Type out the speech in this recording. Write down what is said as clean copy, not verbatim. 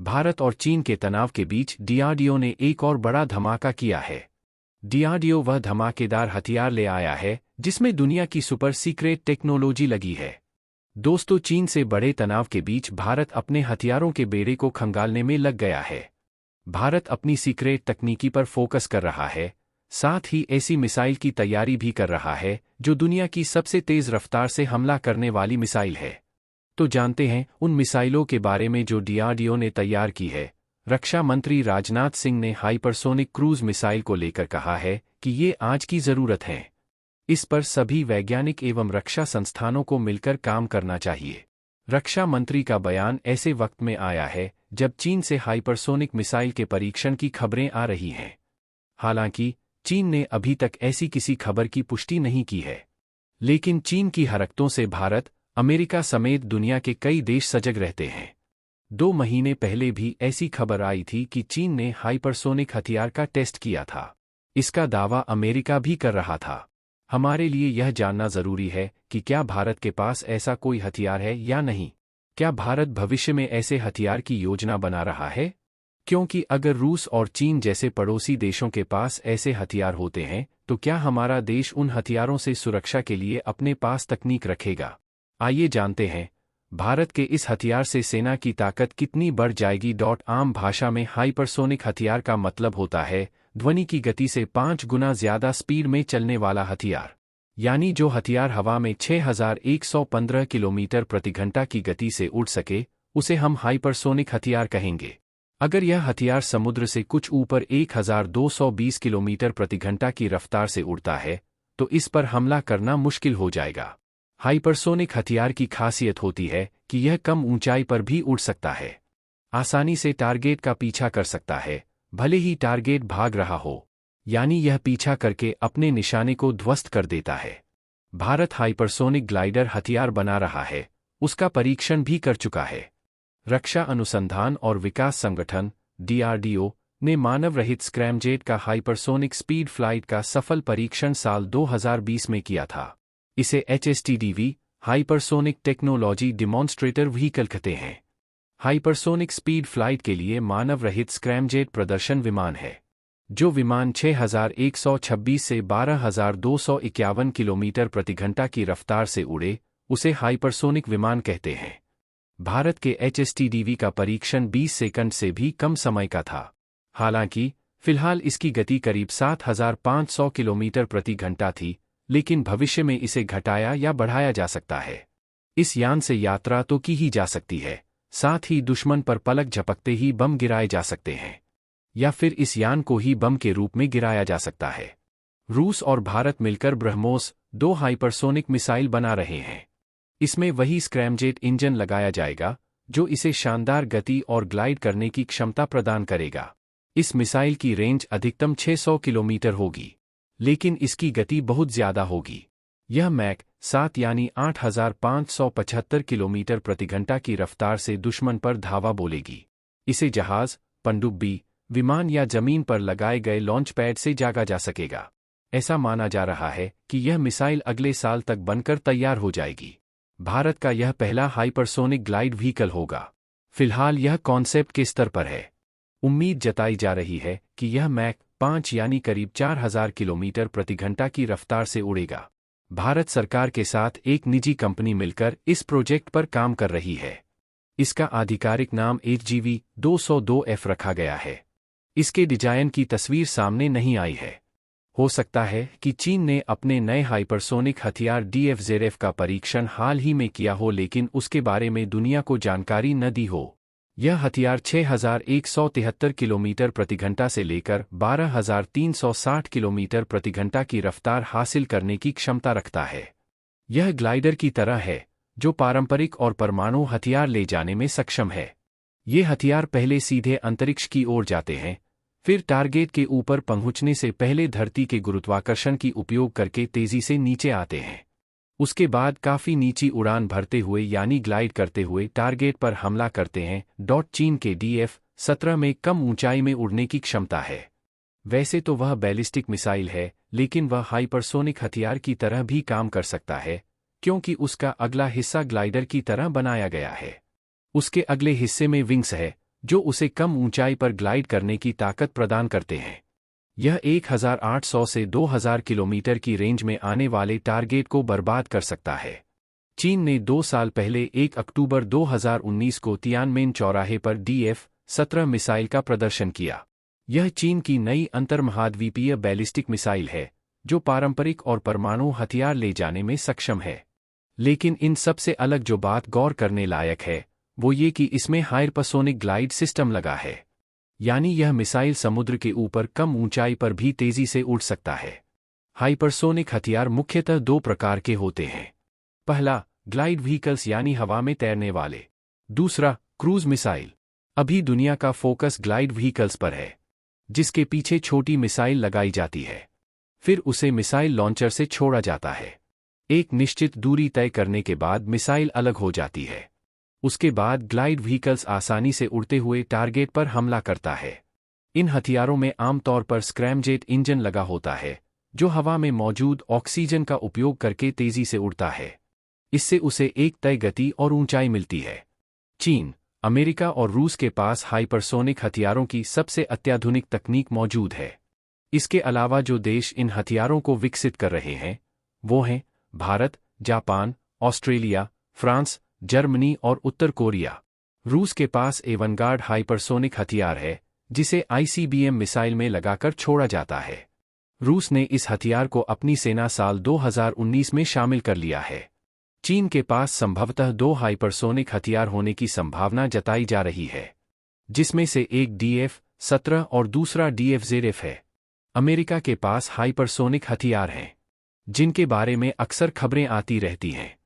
भारत और चीन के तनाव के बीच डीआरडीओ ने एक और बड़ा धमाका किया है। डीआरडीओ वह धमाकेदार हथियार ले आया है जिसमें दुनिया की सुपर सीक्रेट टेक्नोलॉजी लगी है। दोस्तों, चीन से बड़े तनाव के बीच भारत अपने हथियारों के बेड़े को खंगालने में लग गया है। भारत अपनी सीक्रेट तकनीकी पर फोकस कर रहा है, साथ ही ऐसी मिसाइल की तैयारी भी कर रहा है जो दुनिया की सबसे तेज रफ्तार से हमला करने वाली मिसाइल है। तो जानते हैं उन मिसाइलों के बारे में जो डीआरडीओ ने तैयार की है। रक्षा मंत्री राजनाथ सिंह ने हाइपरसोनिक क्रूज मिसाइल को लेकर कहा है कि ये आज की जरूरत है। इस पर सभी वैज्ञानिक एवं रक्षा संस्थानों को मिलकर काम करना चाहिए। रक्षा मंत्री का बयान ऐसे वक्त में आया है जब चीन से हाइपरसोनिक मिसाइल के परीक्षण की खबरें आ रही हैं। हालांकि चीन ने अभी तक ऐसी किसी खबर की पुष्टि नहीं की है, लेकिन चीन की हरकतों से भारत, अमेरिका समेत दुनिया के कई देश सजग रहते हैं। 2 महीने पहले भी ऐसी खबर आई थी कि चीन ने हाइपरसोनिक हथियार का टेस्ट किया था। इसका दावा अमेरिका भी कर रहा था। हमारे लिए यह जानना जरूरी है कि क्या भारत के पास ऐसा कोई हथियार है या नहीं। क्या भारत भविष्य में ऐसे हथियार की योजना बना रहा है? क्योंकि अगर रूस और चीन जैसे पड़ोसी देशों के पास ऐसे हथियार होते हैं तो क्या हमारा देश उन हथियारों से सुरक्षा के लिए अपने पास तकनीक रखेगा? आइए जानते हैं भारत के इस हथियार से सेना की ताकत कितनी बढ़ जाएगी। आम भाषा में हाइपरसोनिक हथियार का मतलब होता है ध्वनि की गति से 5 गुना ज्यादा स्पीड में चलने वाला हथियार। यानी जो हथियार हवा में 6115 किलोमीटर प्रति घंटा की गति से उड़ सके उसे हम हाइपरसोनिक हथियार कहेंगे। अगर यह हथियार समुद्र से कुछ ऊपर 1220 किलोमीटर प्रति घंटा की रफ्तार से उड़ता है तो इस पर हमला करना मुश्किल हो जाएगा। हाइपरसोनिक हथियार की खासियत होती है कि यह कम ऊंचाई पर भी उड़ सकता है, आसानी से टारगेट का पीछा कर सकता है, भले ही टारगेट भाग रहा हो। यानी यह पीछा करके अपने निशाने को ध्वस्त कर देता है। भारत हाइपरसोनिक ग्लाइडर हथियार बना रहा है, उसका परीक्षण भी कर चुका है। रक्षा अनुसंधान और विकास संगठन डीआरडीओ ने मानव रहित स्क्रैमजेट का हाइपरसोनिक स्पीड फ्लाइट का सफल परीक्षण साल 2020 में किया था। इसे HSTDV hypersonic technology demonstrator vehicle कहते हैं। हाइपरसोनिक स्पीड फ्लाइट के लिए मानव रहित स्क्रैमजेट प्रदर्शन विमान है। जो विमान 6126 से 12251 किलोमीटर प्रति घंटा की रफ्तार से उड़े उसे हाइपरसोनिक विमान कहते हैं। भारत के HSTDV का परीक्षण 20 सेकंड से भी कम समय का था। हालांकि फिलहाल इसकी गति करीब 7500 किलोमीटर प्रति घंटा थी, लेकिन भविष्य में इसे घटाया या बढ़ाया जा सकता है। इस यान से यात्रा तो की ही जा सकती है, साथ ही दुश्मन पर पलक झपकते ही बम गिराए जा सकते हैं, या फिर इस यान को ही बम के रूप में गिराया जा सकता है। रूस और भारत मिलकर ब्रह्मोस 2 हाइपरसोनिक मिसाइल बना रहे हैं। इसमें वही स्क्रैमजेट इंजन लगाया जाएगा जो इसे शानदार गति और ग्लाइड करने की क्षमता प्रदान करेगा। इस मिसाइल की रेंज अधिकतम 600 किलोमीटर होगी, लेकिन इसकी गति बहुत ज्यादा होगी। यह मैक 7 यानी 8575 किलोमीटर प्रति घंटा की रफ्तार से दुश्मन पर धावा बोलेगी। इसे जहाज, पनडुब्बी, विमान या जमीन पर लगाए गए लॉन्च पैड से जागा जा सकेगा। ऐसा माना जा रहा है कि यह मिसाइल अगले साल तक बनकर तैयार हो जाएगी। भारत का यह पहला हाइपरसोनिक ग्लाइड व्हीकल होगा। फिलहाल यह कॉन्सेप्ट के स्तर पर है। उम्मीद जताई जा रही है कि यह मैक 5 यानी करीब 4000 किलोमीटर प्रति घंटा की रफ्तार से उड़ेगा। भारत सरकार के साथ एक निजी कंपनी मिलकर इस प्रोजेक्ट पर काम कर रही है। इसका आधिकारिक नाम HGV-202F रखा गया है। इसके डिजाइन की तस्वीर सामने नहीं आई है। हो सकता है कि चीन ने अपने नए हाइपरसोनिक हथियार DF-ZF का परीक्षण हाल ही में किया हो, लेकिन उसके बारे में दुनिया को जानकारी न दी हो। यह हथियार 6173 किलोमीटर प्रति घंटा से लेकर 12360 किलोमीटर प्रति घंटा की रफ्तार हासिल करने की क्षमता रखता है। यह ग्लाइडर की तरह है जो पारंपरिक और परमाणु हथियार ले जाने में सक्षम है। ये हथियार पहले सीधे अंतरिक्ष की ओर जाते हैं, फिर टारगेट के ऊपर पहुंचने से पहले धरती के गुरुत्वाकर्षण की उपयोग करके तेजी से नीचे आते हैं। उसके बाद काफी नीची उड़ान भरते हुए यानी ग्लाइड करते हुए टारगेट पर हमला करते हैं। चीन के DF-17 में कम ऊंचाई में उड़ने की क्षमता है। वैसे तो वह बैलिस्टिक मिसाइल है, लेकिन वह हाइपरसोनिक हथियार की तरह भी काम कर सकता है, क्योंकि उसका अगला हिस्सा ग्लाइडर की तरह बनाया गया है। उसके अगले हिस्से में विंग्स है जो उसे कम ऊंचाई पर ग्लाइड करने की ताकत प्रदान करते हैं। यह 1800 से 2000 किलोमीटर की रेंज में आने वाले टारगेट को बर्बाद कर सकता है। चीन ने 2 साल पहले 1 अक्टूबर 2019 को तियानमेन चौराहे पर DF-17 मिसाइल का प्रदर्शन किया। यह चीन की नई अंतर्महाद्वीपीय बैलिस्टिक मिसाइल है, जो पारंपरिक और परमाणु हथियार ले जाने में सक्षम है। लेकिन इन सबसे अलग जो बात गौर करने लायक है, वो ये कि इसमें हाइपरसोनिक ग्लाइड सिस्टम लगा है। यानी यह मिसाइल समुद्र के ऊपर कम ऊंचाई पर भी तेजी से उड़ सकता है। हाइपरसोनिक हथियार मुख्यतः 2 प्रकार के होते हैं। पहला, ग्लाइड व्हीकल्स यानी हवा में तैरने वाले। दूसरा, क्रूज मिसाइल। अभी दुनिया का फोकस ग्लाइड व्हीकल्स पर है, जिसके पीछे छोटी मिसाइल लगाई जाती है। फिर उसे मिसाइल लॉन्चर से छोड़ा जाता है। एक निश्चित दूरी तय करने के बाद मिसाइल अलग हो जाती है। उसके बाद ग्लाइड व्हीकल्स आसानी से उड़ते हुए टारगेट पर हमला करता है। इन हथियारों में आमतौर पर स्क्रैमजेट इंजन लगा होता है, जो हवा में मौजूद ऑक्सीजन का उपयोग करके तेजी से उड़ता है। इससे उसे एक तय गति और ऊंचाई मिलती है। चीन, अमेरिका और रूस के पास हाइपरसोनिक हथियारों की सबसे अत्याधुनिक तकनीक मौजूद है। इसके अलावा जो देश इन हथियारों को विकसित कर रहे हैं, वो हैं Bharat, Japan, Australia, France, Germany और उत्तर कोरिया। रूस के पास एवनगार्ड हाइपरसोनिक हथियार है, जिसे ICBM मिसाइल में लगाकर छोड़ा जाता है। रूस ने इस हथियार को अपनी सेना साल 2019 में शामिल कर लिया है। चीन के पास संभवतः 2 हाइपरसोनिक हथियार होने की संभावना जताई जा रही है, जिसमें से एक DF-17 और दूसरा DF-08 है। अमेरिका के पास हाइपरसोनिक हथियार हैं, जिनके बारे में अक्सर खबरें आती रहती हैं।